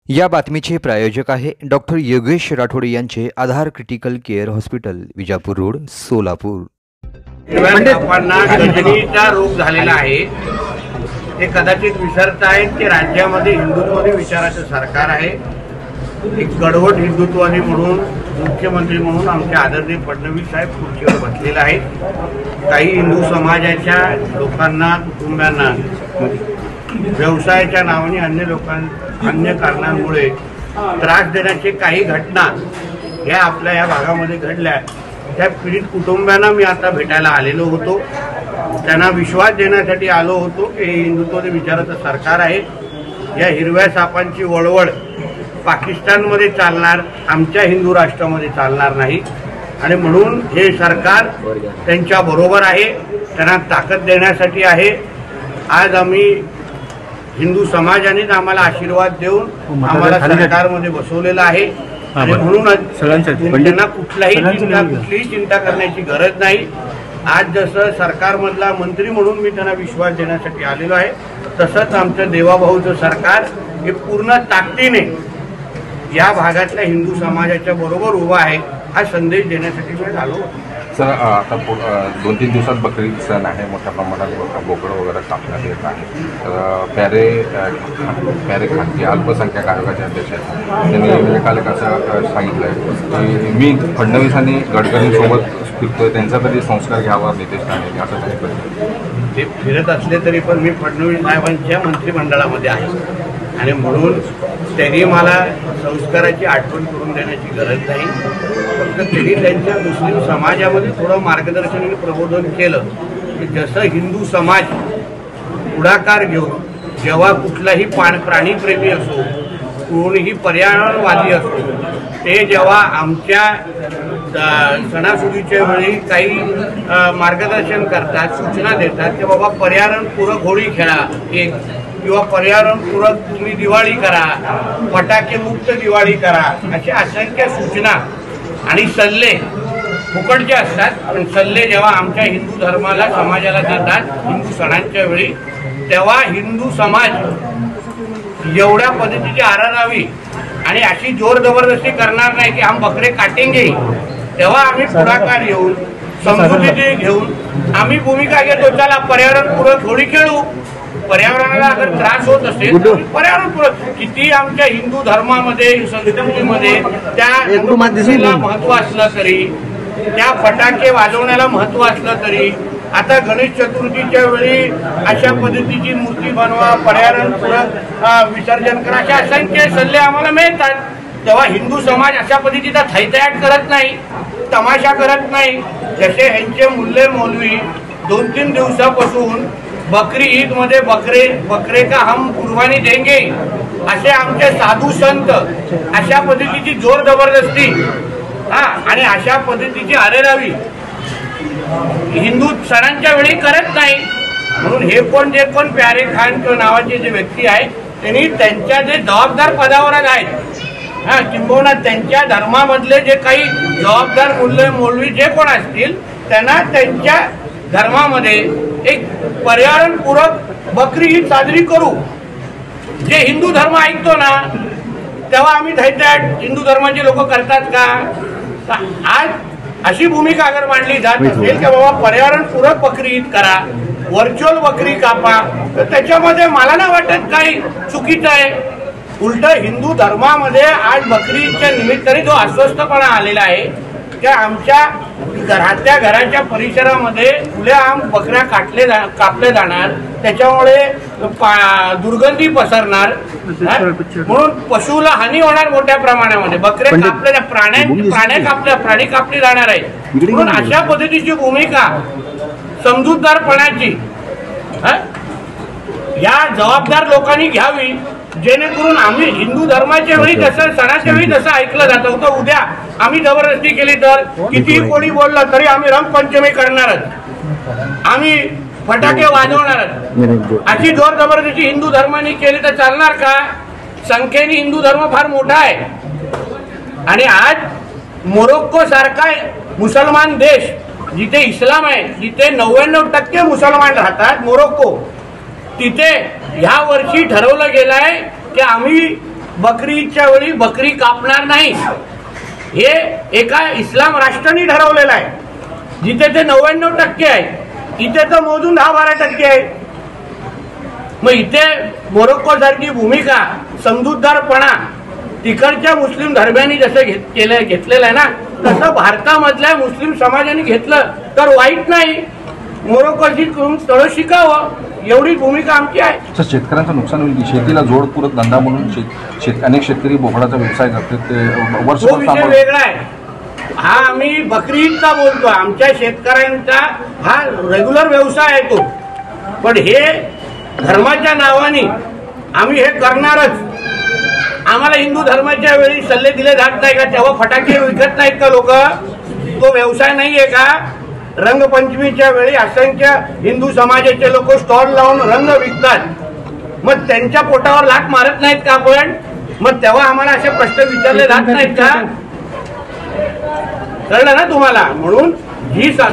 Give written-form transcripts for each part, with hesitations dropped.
या बातमीचे प्रायोजक आहे डॉक्टर योगेश राठोड यांचे Aadhar critical care hospital, Vijapur road, Solapur. लोकांना गजनीचा रोग झालेला आहे। ते कदाचित विसरतायत की राज्यामध्ये हिंदुत्ववादी विचाराचं सरकार आहे। एक गडवट हिंदुत्ववादी म्हणून मुख्यमंत्री म्हणून आमचे आदरणीय फडणवीस साहेब खुर्चीवर बसलेले आहेत। काही हिंदू समाजाच्या लोकांना, कुटुंबांना व्यवसायाच्या नावाने अन्य कारणांमुळे त्रास देण्याची काही घटना ह्या आपल्या या भागामध्ये घडल्या। त्या पीडित कुटुंबांना मी आता भेटायला आलेलो होतो, त्यांना विश्वास देण्यासाठी आलो होतो की हिंदुत्ववादी विचाराचं सरकार आहे। या हिरव्या सापांची वळवळ पाकिस्तानमध्ये चालणार, आमच्या हिंदू राष्ट्रामध्ये चालणार नाही आणि म्हणून हे सरकार त्यांच्या बरोबर आहे, त्यांना ताकद देण्यासाठी आहे। आज आम्ही हिंदू समाजानेच आम्हाला आशीर्वाद देऊन आम्हाला सरकारमध्ये बसवलेलं आहे आणि म्हणून त्यांना कुठलीही चिंता करण्याची गरज नाही। आज जसं सरकारमधला मंत्री म्हणून मी त्यांना विश्वास देण्यासाठी आलेलो आहे, तसंच आमचं देवाभाऊचं सरकार हे पूर्ण ताकदीने या भागातल्या हिंदू समाजाच्या बरोबर उभा आहे, हा संदेश देण्यासाठी मी आलो। सर, आता 2-3 दिवसात बकरी सण आहे, मोठ्या प्रमाणात बोकडं वगैरे कापण्यात येत आहे। प्यारे खान जे अल्पसंख्याक आयोगाचे अध्यक्ष आहेत, त्यांनी काल असं सांगितलं आहे की मी फडणवीसांनी गडकरींसोबत फिरतोय, त्यांचा तरी संस्कार घ्यावा नितेश राणेंनी, असं सांगितलं। ते फिरत असले तरी पण मी फडणवीस साहेबांच्या मंत्रिमंडळामध्ये आहे आणि म्हणून त्यांनी मला संस्काराची आठवण करून देण्याची गरज नाही। फक्त त्यांनी त्यांच्या मुस्लिम समाजामध्ये थोडं मार्गदर्शन आणि प्रबोधन केलं की जसं हिंदू समाज पुढाकार घेऊन जेव्हा कुठलाही प्राणीप्रेमी असो, कोणीही पर्यावरणवादी असो, ते जेव्हा आमच्या सणासुदीच्या वेळी काही मार्गदर्शन करतात, सूचना देतात की बाबा पर्यावरणपूरक होळी खेळा एक, किंवा पर्यावरणपूरक तुम्ही दिवाळी करा, फटाके मुक्त दिवाळी करा, अशा असंख्य सूचना आणि सल्ले फुकटचे असतात, पण सल्ले जेव्हा आमच्या हिंदू धर्माला समाजाला देतात हिंदू सणांच्या वेळी, तेव्हा हिंदू समाज एवढ्या पद्धतीची आरारावी आणि अशी जोर जबरदस्ती करणार नाही की हम बकरे काटेंगे, तेव्हा आम्ही पुढाकार घेऊन समजुती घेऊन आम्ही भूमिका घेतो, चला पर्यावरणपूरक होळी खेळू। पर्यावरणाला अगर त्रास होत असेल तर पर्यावरणपूरक, किती आमच्या हिंदू धर्मामध्ये संस्कृतीमध्ये त्या महत्व असलं तरी, त्या फटाके वाजवण्याला महत्व असलं तरी, आता गणेश चतुर्थीच्या वेळी अशा पद्धतीची मूर्ती बनवा, पर्यावरणपूरक विसर्जन करा, अशा असंख्य सल्ले आम्हाला मिळतात। तेव्हा हिंदू समाज अशा पद्धतीचा थैथयाट करत नाही, तमाशा करत नाही। जसे ह्यांचे मुल्ले मौलवी 2-3 दिवसापासून बकरी ईद मध्ये बकरे का हम कुर्बानी देंगे असे आमचे साधू संत अशा पद्धतीची जोर जबरदस्ती आणि अशा पद्धतीची अरेरावी हिंदू सणांच्या वेळी करत नाही। म्हणून हे जे कोण प्यारे खान किंवा नावाचे जे व्यक्ती आहे त्यांनी त्यांच्या जे जबाबदार पदावर आहेत, किंबहुना त्यांच्या धर्मामधले जे काही जबाबदार मुल्ले मौलवी जे कोण असतील त्यांना त्यांच्या धर्मामध्ये एक पर्यावरणपूरक बकरी ईद साजरी करू। जे हिंदू धर्म ऐकतो ना तेव्हा आम्ही थैथयाट हिंदू धर्माचे लोक करतात का? आज अशी भूमिका अगर मांडली जात असेल की बाबा पर्यावरणपूरक बकरी ईद करा, व्हर्च्युअल बकरी कापा, तर त्याच्यामध्ये मला नाही वाटत काही चुकीचं आहे। उलट हिंदू धर्मामध्ये आज बकरी ईदच्या निमित्ताने जो अस्वस्थपणा आलेला आहे की आमच्या घराच्या परिसरामध्ये खुलेआम बकऱ्या कापल्या जाणार, त्याच्यामुळे दुर्गंधी पसरणार, म्हणून पशुला हानी होणार मोठ्या प्रमाणामध्ये, बकरे कापल्या प्राणी कापली जाणार आहे। म्हणून अशा पद्धतीची भूमिका समजूतदारपणाची या जबाबदार लोकांनी घ्यावी, जेणेकरून आम्ही हिंदू धर्माच्या वेळी जसं सणाच्या वेळी जसं ऐकलं जातं होतं, उद्या आम्ही जबरदस्ती केली तर कितीही कोणी बोललं तरी आम्ही रंगपंचमी करणारच, आम्ही फटाके वाजवणारच। अशी जोर जबरदस्ती हिंदू धर्माने केली तर चालणार का? संख्येने हिंदू धर्म फार मोठा आहे आणि आज मोरोक्को सारखा मुसलमान देश जिथे इस्लाम आहे, जिथे 99% मुसलमान राहतात, मोरोक्को, तिथे ह्या वर्षी ठरवलं गेलंय की आम्ही बकरीच्या वेळी बकरी कापणार नाही हे एका इस्लाम राष्ट्राने ठरवलेलं आहे. जिथे ते 99% आहे इथे तर मोजून 10-12% आहे. मग इथे मोरोक्को सारखी भूमिका समजूतदारपणा तिकडच्या मुस्लिम धर्मियांनी जसं घेतलेलं आहे ना तसं भारतामधल्या मुस्लिम समाजाने घेतलं तर वाईट नाही. मोरोक्कोची थोडं शिकावं एवढी भूमिका आमची आहे. सर, शेतकऱ्यांचं नुकसान होईल की शेतीला जोडपूरक धंदा म्हणून अनेक शेतकरी बोकडाचा व्यवसाय करतात ते तो विषय वेगळा आहे. हा आम्ही बकरी ईदचा बोलतो. आमच्या शेतकऱ्यांचा हा रेग्युलर व्यवसाय आहे तो. पण हे धर्माच्या नावाने आम्ही हे करणारच. आम्हाला हिंदू धर्माच्या वेळी सल्ले दिले जात नाही का? तेव्हा फटाके विकत नाहीत का लोक? तो व्यवसाय नाहीये का? रंगपंचमीच्या वेळी असंख्य हिंदू समाजाचे लोक स्टॉल लावून रंग विकतात. मग त्यांच्या पोटावर लाथ मारत नाहीत का आपण? मग तेव्हा आम्हाला असे प्रश्न विचारले जात नाहीत का? कळलं ना तुम्हाला? म्हणून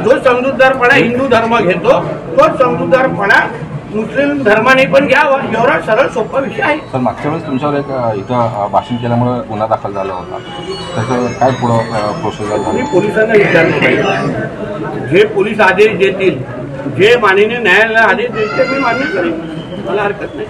जो समजूतदारपणा हिंदू धर्म घेतो तोच समजूतदारपणा मुस्लिम धर्माने पण घ्यावा. एवढा सरळ सोपा विषय आहे. सर, मागच्या वेळेस तुमच्यावर एक इथं भाषण केल्यामुळे गुन्हा दाखल झाला होता. त्याचं काय पुढं प्रोसिजर झाली? मी पोलिसांना विचारलं पाहिजे. जे पोलीस आदेश देतील जे माननीय न्यायालयाला आदेश देतील ते मी मान्य करेन. मला हरकत नाही.